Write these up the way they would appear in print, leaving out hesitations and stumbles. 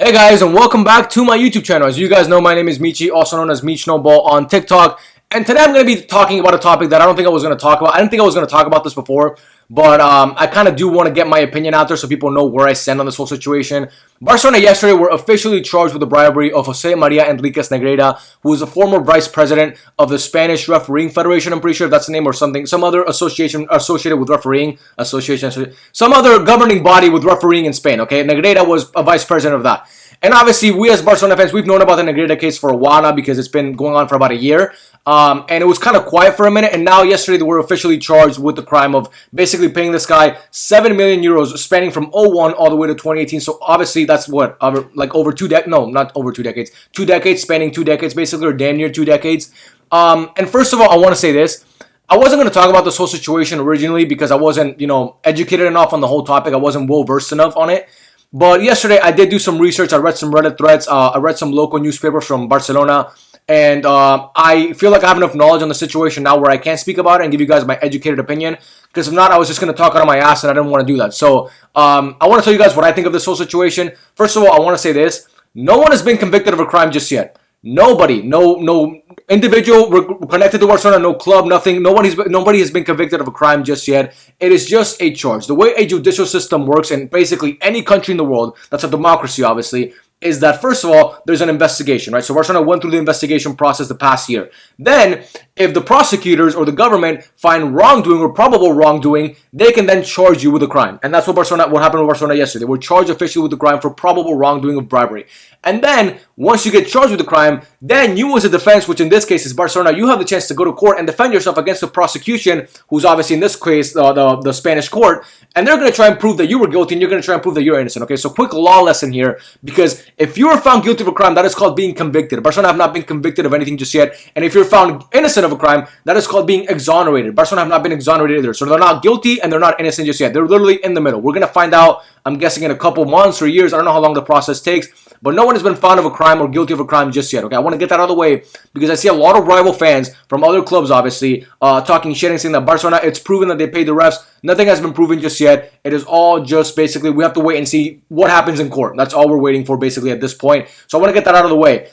Hey guys, and welcome back to my YouTube channel. As you guys know, my name is Michi, also known as Meech Snowball on TikTok. And today I'm going to be talking about a topic that I don't think I was going to talk about. I didn't think I was going to talk about this before, but I kind of do want to get my opinion out there so people know where I stand on this whole situation. Barcelona yesterday were officially charged with the bribery of Maria Enriquez Negreira, who is a former vice president of the Spanish Refereeing Federation. I'm pretty sure if that's the name, or something, some other association associated with refereeing, some other governing body with refereeing in Spain. Okay, Negreira was a vice president of that. And obviously, we as Barcelona fans, we've known about the Negreira case for a while now because it's been going on for about a year. And it was kind of quiet for a minute. And now yesterday, they were officially charged with the crime of basically paying this guy 7 million euros, spanning from '01 all the way to 2018. So obviously, that's what, like over 2 decades, no, not over 2 decades, 2 decades, spanning 2 decades basically, or damn near 2 decades. And first of all, I want to say this. I wasn't going to talk about this whole situation originally because I wasn't, educated enough on the whole topic. I wasn't well-versed enough on it. But yesterday, I did do some research. I read some Reddit threads. I read some local newspapers from Barcelona. And I feel like I have enough knowledge on the situation now where I can speak about it and give you guys my educated opinion. Because if not, I was just going to talk out of my ass and I didn't want to do that. So I want to tell you guys what I think of this whole situation. First of all, I want to say this. No one has been convicted of a crime just yet. Nobody, no individual connected to Barcelona, no club, nothing. Nobody has been convicted of a crime just yet. It is just a charge. The way a judicial system works in basically any country in the world, that's a democracy, obviously, is that first of all, there's an investigation, right? So Barcelona went through the investigation process the past year. Then, if the prosecutors or the government find wrongdoing or probable wrongdoing, they can then charge you with a crime. And that's what happened with Barcelona yesterday. They were charged officially with the crime for probable wrongdoing of bribery. And then, once you get charged with the crime, then you as a defense, which in this case is Barcelona, you have the chance to go to court and defend yourself against the prosecution, who's obviously in this case the Spanish court, and they're going to try and prove that you were guilty and you're going to try and prove that you're innocent. Okay, so quick law lesson here, because if you are found guilty of a crime, that is called being convicted. Barcelona have not been convicted of anything just yet, and if you're found innocent of a crime, that is called being exonerated. Barcelona have not been exonerated either, so they're not guilty and they're not innocent just yet. They're literally in the middle. We're going to find out, I'm guessing, in a couple months or years. I don't know how long the process takes, but no one has been found of a crime or guilty of a crime just yet. Okay, I want to get that out of the way because I see a lot of rival fans from other clubs, obviously, talking shit and saying that Barcelona, it's proven that they paid the refs. Nothing has been proven just yet. It is all just basically, we have to wait and see what happens in court. That's all we're waiting for basically at this point. So I want to get that out of the way.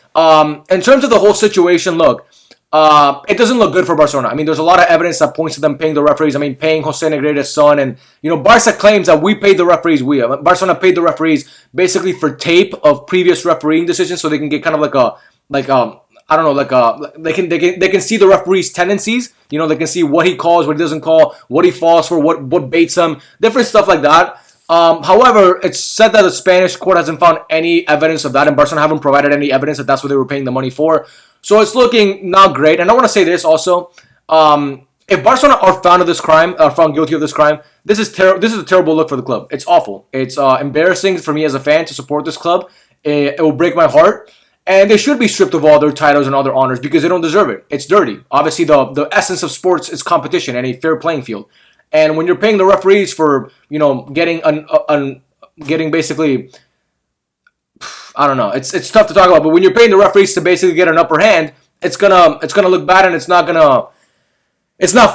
In terms of the whole situation, look, it doesn't look good for Barcelona. I mean, there's a lot of evidence that points to them paying the referees. I mean, paying Jose Negreira's son. And, Barca claims that we paid the referees. Barcelona paid the referees basically for tape of previous refereeing decisions so they can get kind of they can see the referee's tendencies. They can see what he calls, what he doesn't call, what he falls for, what baits him, different stuff like that. However, it's said that the Spanish court hasn't found any evidence of that, and Barcelona haven't provided any evidence that that's what they were paying the money for. So it's looking not great. And I want to say this also. If Barcelona are found of this crime, are found guilty of this crime, this is a terrible look for the club. It's awful. It's embarrassing for me as a fan to support this club. It will break my heart. And they should be stripped of all their titles and all their honors because they don't deserve it. It's dirty. Obviously, the essence of sports is competition and a fair playing field. And when you're paying the referees for, getting basically, I don't know. It's tough to talk about, but when you're paying the referees to basically get an upper hand, it's gonna look bad, and it's not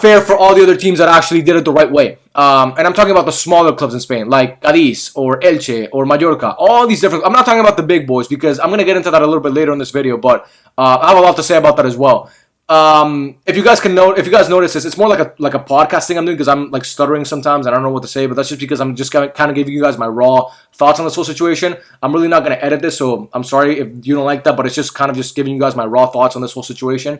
fair for all the other teams that actually did it the right way. And I'm talking about the smaller clubs in Spain, like Cadiz or Elche or Mallorca. All these different. I'm not talking about the big boys because I'm gonna get into that a little bit later in this video, but I have a lot to say about that as well. If you guys notice this, it's more like a podcast thing I'm doing because I'm like stuttering sometimes and I don't know what to say, but that's just because I'm just kind of giving you guys my raw thoughts on this whole situation. I'm really not going to edit this, so I'm sorry if you don't like that, but it's just kind of just giving you guys my raw thoughts on this whole situation.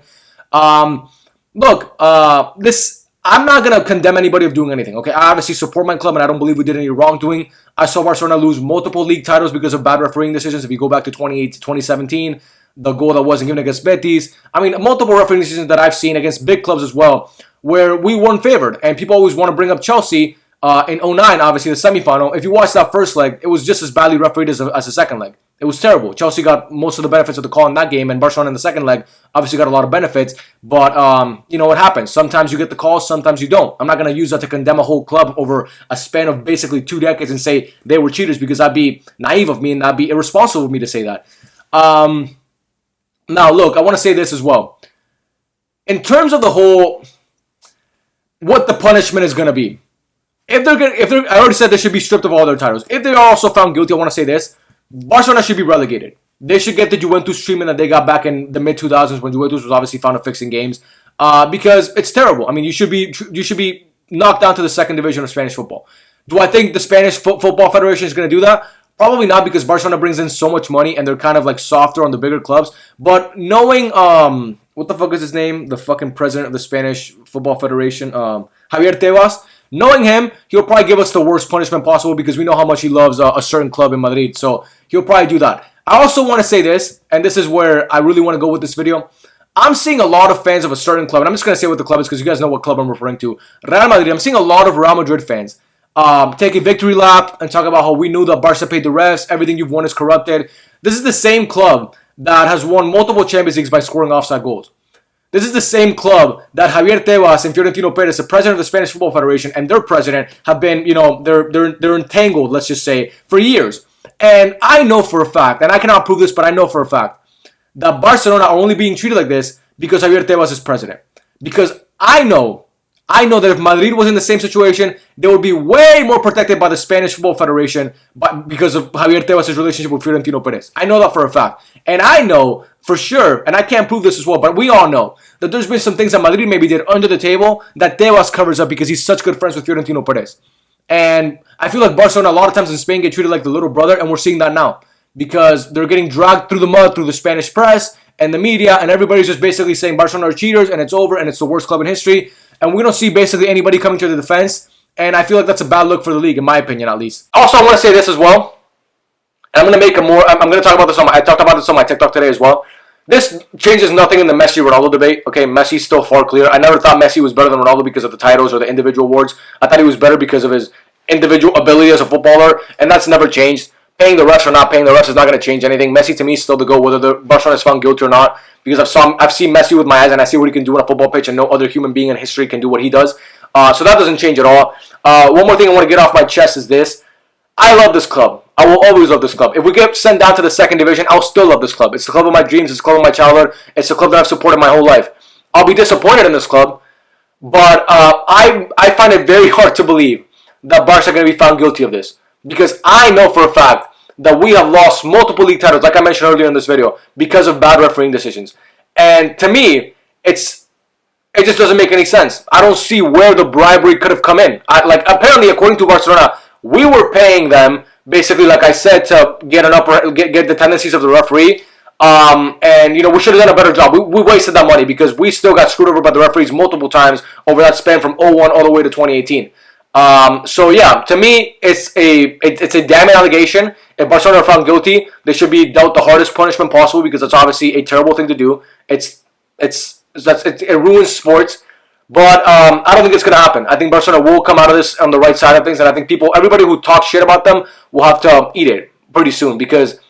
Look, I'm not going to condemn anybody of doing anything, okay? I obviously support my club and I don't believe we did any wrongdoing. I saw Barcelona lose multiple league titles because of bad refereeing decisions. If you go back to 2017, the goal that wasn't given against Betis. I mean, multiple refereeing decisions that I've seen against big clubs as well, where we weren't favored. And people always want to bring up Chelsea in '09, obviously, the semifinal. If you watch that first leg, it was just as badly refereed as the second leg. It was terrible. Chelsea got most of the benefits of the call in that game, and Barcelona in the second leg obviously got a lot of benefits. But, what happens? Sometimes you get the calls, sometimes you don't. I'm not going to use that to condemn a whole club over a span of basically 2 decades and say they were cheaters because that'd be naive of me and that'd be irresponsible of me to say that. Now, look, I want to say this as well. In terms of the whole, what the punishment is going to be. I already said they should be stripped of all their titles. If they are also found guilty, I want to say this. Barcelona should be relegated. They should get the Juventus treatment that they got back in the mid 2000s when Juventus was obviously found of fixing games, because it's terrible. I mean, you should be knocked down to the second division of Spanish football. Do I think the Spanish Football Federation is going to do that? Probably not, because Barcelona brings in so much money and they're kind of like softer on the bigger clubs. But knowing what the fuck is his name? The fucking president of the Spanish Football Federation, Javier Tebas. Knowing him, he'll probably give us the worst punishment possible, because we know how much he loves a certain club in Madrid. So he'll probably do that. I also want to say this, and this is where I really want to go with this video. I'm seeing a lot of fans of a certain club, and I'm just going to say what the club is because you guys know what club I'm referring to. Real Madrid. I'm seeing a lot of Real Madrid fans take a victory lap and talk about how we knew that Barca paid the refs, everything you've won is corrupted. This is the same club that has won multiple Champions Leagues by scoring offside goals. This is the same club that Javier Tebas and Florentino Perez, the president of the Spanish Football Federation, and their president have been, they're entangled, let's just say, for years. And I know for a fact, and I cannot prove this, but I know for a fact, that Barcelona are only being treated like this because Javier Tebas is president. Because I know that if Madrid was in the same situation, they would be way more protected by the Spanish Football Federation because of Javier Tebas' relationship with Florentino Perez. I know that for a fact. And I know for sure, and I can't prove this as well, but we all know that there's been some things that Madrid maybe did under the table that Tebas covers up because he's such good friends with Florentino Perez. And I feel like Barcelona a lot of times in Spain get treated like the little brother, and we're seeing that now. Because they're getting dragged through the mud through the Spanish press and the media, and everybody's just basically saying Barcelona are cheaters and it's over and it's the worst club in history. And we don't see basically anybody coming to the defense. And I feel like that's a bad look for the league, in my opinion, at least. Also, I want to say this as well. And I'm going to talk about this I talked about this on my TikTok today as well. This changes nothing in the Messi-Ronaldo debate. Okay, Messi's still far clear. I never thought Messi was better than Ronaldo because of the titles or the individual awards. I thought he was better because of his individual ability as a footballer, and that's never changed. Paying the refs or not paying the refs is not going to change anything. Messi, to me, is still the goal, whether the Barcelona is found guilty or not, because I've seen Messi with my eyes, and I see what he can do on a football pitch, and no other human being in history can do what he does. So that doesn't change at all. One more thing I want to get off my chest is this. I love this club. I will always love this club. If we get sent down to the second division, I'll still love this club. It's the club of my dreams. It's the club of my childhood. It's the club that I've supported my whole life. I'll be disappointed in this club, but I find it very hard to believe that Barca are going to be found guilty of this, because I know for a fact that we have lost multiple league titles, like I mentioned earlier in this video, because of bad refereeing decisions. And to me, it just doesn't make any sense. I don't see where the bribery could have come in. Apparently, according to Barcelona, we were paying them basically, like I said, to get the tendencies of the referee. And we should have done a better job. We wasted that money because we still got screwed over by the referees multiple times over that span from 2001 all the way to 2018. So yeah, to me, it's a damning allegation. If Barcelona are found guilty, they should be dealt the hardest punishment possible, because it's obviously a terrible thing to do. It ruins sports. But I don't think it's going to happen. I think Barcelona will come out of this on the right side of things, and I think everybody who talks shit about them will have to eat it pretty soon, because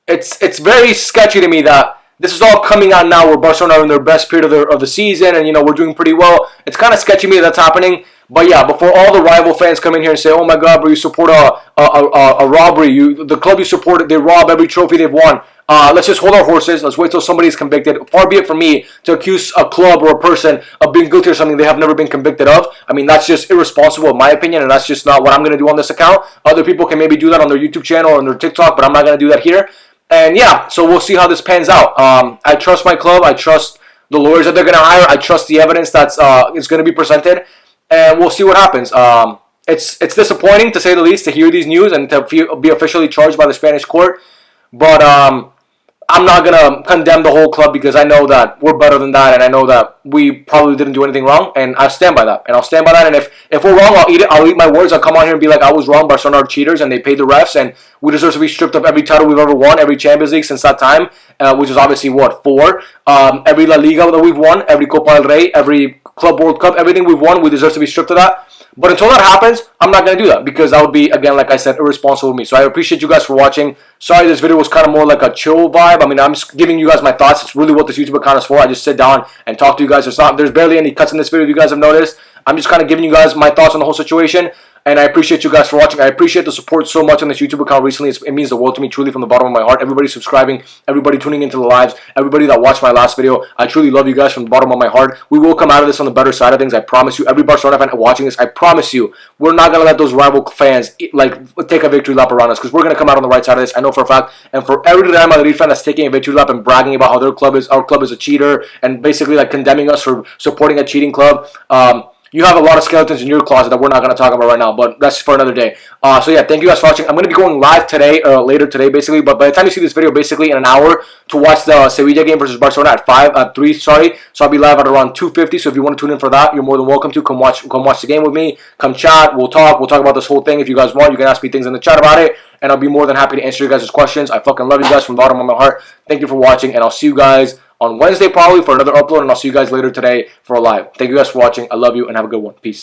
it's very sketchy to me that this is all coming out now where Barcelona are in their best period of the season, and we're doing pretty well. It's kind of sketchy to me that's happening. But yeah, before all the rival fans come in here and say, "Oh my God, bro, you support a robbery. The club you support, they rob every trophy they've won." Let's just hold our horses. Let's wait till somebody's convicted. Far be it from me to accuse a club or a person of being guilty of something they have never been convicted of. I mean, that's just irresponsible in my opinion, and that's just not what I'm going to do on this account. Other people can maybe do that on their YouTube channel or on their TikTok, but I'm not going to do that here. And yeah, so we'll see how this pans out. I trust my club. I trust the lawyers that they're going to hire. I trust the evidence that's is going to be presented, and we'll see what happens. It's disappointing, to say the least, to hear these news and to be officially charged by the Spanish court. But I'm not going to condemn the whole club, because I know that we're better than that, and I know that we probably didn't do anything wrong, and I stand by that. And I'll stand by that, and if we're wrong, I'll eat it. I'll eat my words. I'll come on here and be like, I was wrong. Barcelona are cheaters, and they paid the refs, and we deserve to be stripped of every title we've ever won, every Champions League since that time, which is obviously, 4? Every La Liga that we've won, every Copa del Rey, every Club World Cup, everything we've won, we deserve to be stripped of that. But until that happens, I'm not going to do that, because that would be, again, like I said, irresponsible of me. So I appreciate you guys for watching. Sorry this video was kind of more like a chill vibe. I mean, I'm just giving you guys my thoughts. It's really what this YouTube account is for. I just sit down and talk to you guys. There's barely any cuts in this video, if you guys have noticed. I'm just kind of giving you guys my thoughts on the whole situation. And I appreciate you guys for watching. I appreciate the support so much on this YouTube account recently. It means the world to me, truly, from the bottom of my heart. Everybody subscribing, everybody tuning into the lives, everybody that watched my last video. I truly love you guys from the bottom of my heart. We will come out of this on the better side of things. I promise you. Every Barcelona fan watching this, I promise you, we're not going to let those rival fans take a victory lap around us, because we're going to come out on the right side of this. I know for a fact. And for every Real Madrid fan that's taking a victory lap and bragging about how our club is a cheater, and basically condemning us for supporting a cheating club, you have a lot of skeletons in your closet that we're not going to talk about right now, but that's for another day. So yeah, thank you guys for watching. I'm going to be going live today, later today, basically. But by the time you see this video, basically in an hour, to watch the Sevilla game versus Barcelona at 3. Sorry, so I'll be live at around 2:50. So if you want to tune in for that, you're more than welcome to come watch the game with me. Come chat. We'll talk about this whole thing. If you guys want, you can ask me things in the chat about it, and I'll be more than happy to answer you guys' questions. I fucking love you guys from the bottom of my heart. Thank you for watching, and I'll see you guys on Wednesday probably for another upload, and I'll see you guys later today for a live. Thank you guys for watching. I love you, and have a good one. Peace.